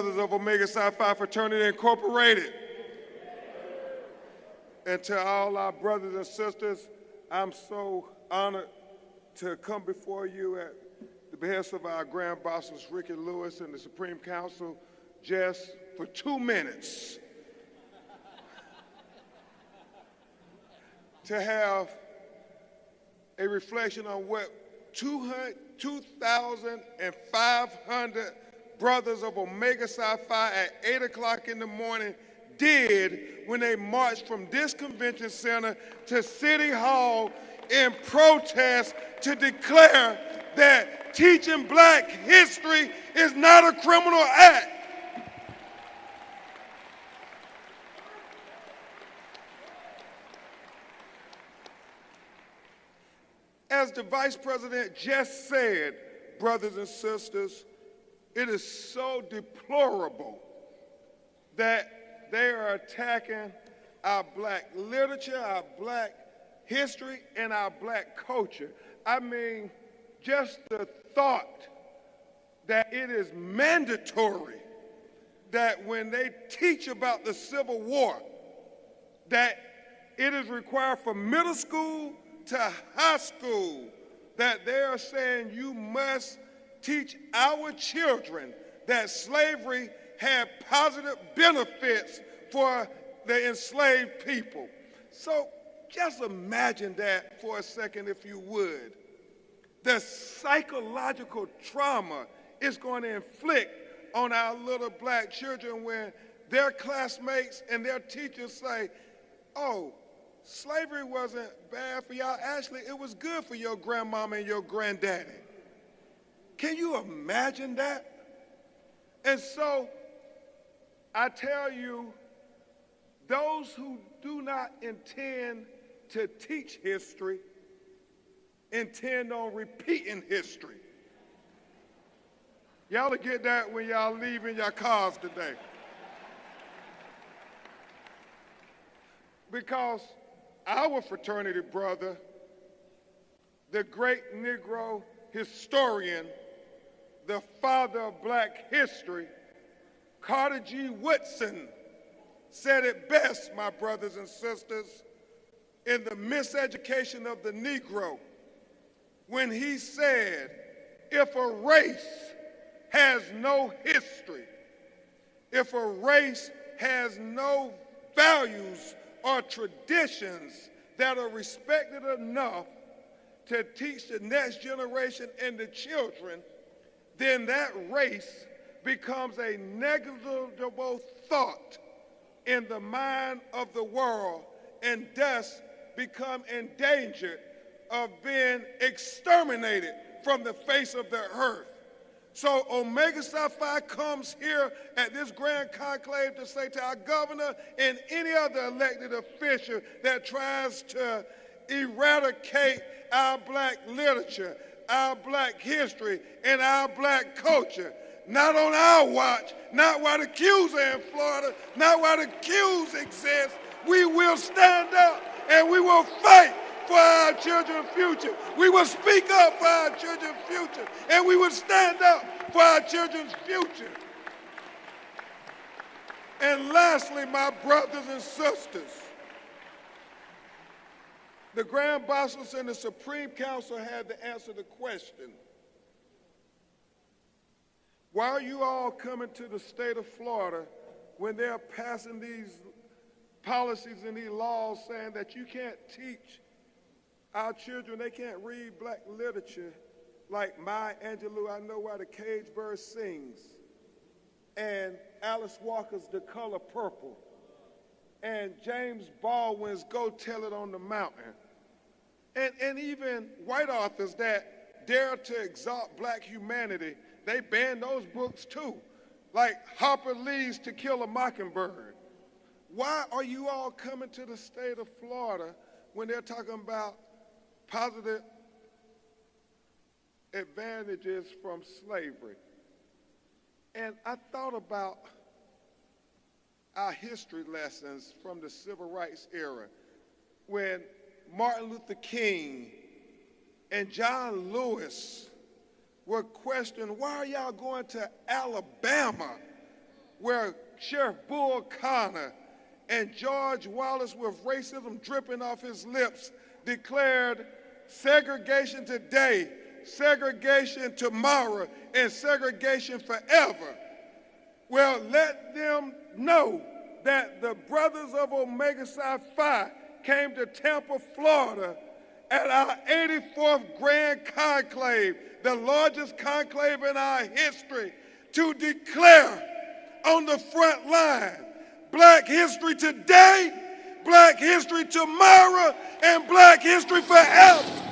brothers of Omega Psi Phi Fraternity Incorporated. And to all our brothers and sisters, I'm so honored to come before you at the behest of our grand bosses, Ricky Lewis and the Supreme Council, just for 2 minutes to have a reflection on what 2,500 brothers of Omega Psi Phi at 8 o'clock in the morning did when they marched from this convention center to City Hall in protest to declare that teaching black history is not a criminal act. As the Vice President just said, brothers and sisters, it is so deplorable that they are attacking our black literature, our black history, and our black culture. I mean, just the thought that it is mandatory that when they teach about the Civil War, that it is required for middle school to high school, that they are saying you must teach our children that slavery had positive benefits for the enslaved people. So just imagine that for a second, if you would. The psychological trauma it's going to inflict on our little black children when their classmates and their teachers say, oh, slavery wasn't bad for y'all. Actually, it was good for your grandmama and your granddaddy. Can you imagine that? And so I tell you, those who do not intend to teach history intend on repeating history. Y'all will get that when y'all leave in your cars today. Because our fraternity brother, the great Negro historian, the father of black history, Carter G. Woodson, said it best, my brothers and sisters, in The Miseducation of the Negro, when he said, if a race has no history, if a race has no values or traditions that are respected enough to teach the next generation and the children, then that race becomes a negligible thought in the mind of the world and thus become endangered of being exterminated from the face of the earth. So Omega Psi Phi comes here at this grand conclave to say to our governor and any other elected official that tries to eradicate our black literature, our black history, and our black culture, not on our watch, not while the Q's are in Florida, not while the Q's exist. We will stand up and we will fight for our children's future. We will speak up for our children's future, and we will stand up for our children's future. And lastly, my brothers and sisters, the Grand Bosses and the Supreme Council had to answer the question, why are you all coming to the state of Florida when they're passing these policies and these laws saying that you can't teach our children, they can't read black literature like Maya Angelou, I Know Why the Cage Bird Sings, and Alice Walker's The Color Purple, and James Baldwin's Go Tell It on the Mountain, and even white authors that dare to exalt black humanity, they ban those books too, like Harper Lee's To Kill a Mockingbird. Why are you all coming to the state of Florida when they're talking about positive advantages from slavery? And I thought about our history lessons from the Civil Rights era when Martin Luther King and John Lewis were questioned, why are y'all going to Alabama where Sheriff Bull Connor and George Wallace, with racism dripping off his lips, declared segregation today, segregation tomorrow, and segregation forever. Well, let them know that the Brothers of Omega Psi Phi came to Tampa, Florida at our 84th Grand Conclave, the largest conclave in our history, to declare on the front line, Black history today, Black history tomorrow, and Black history forever.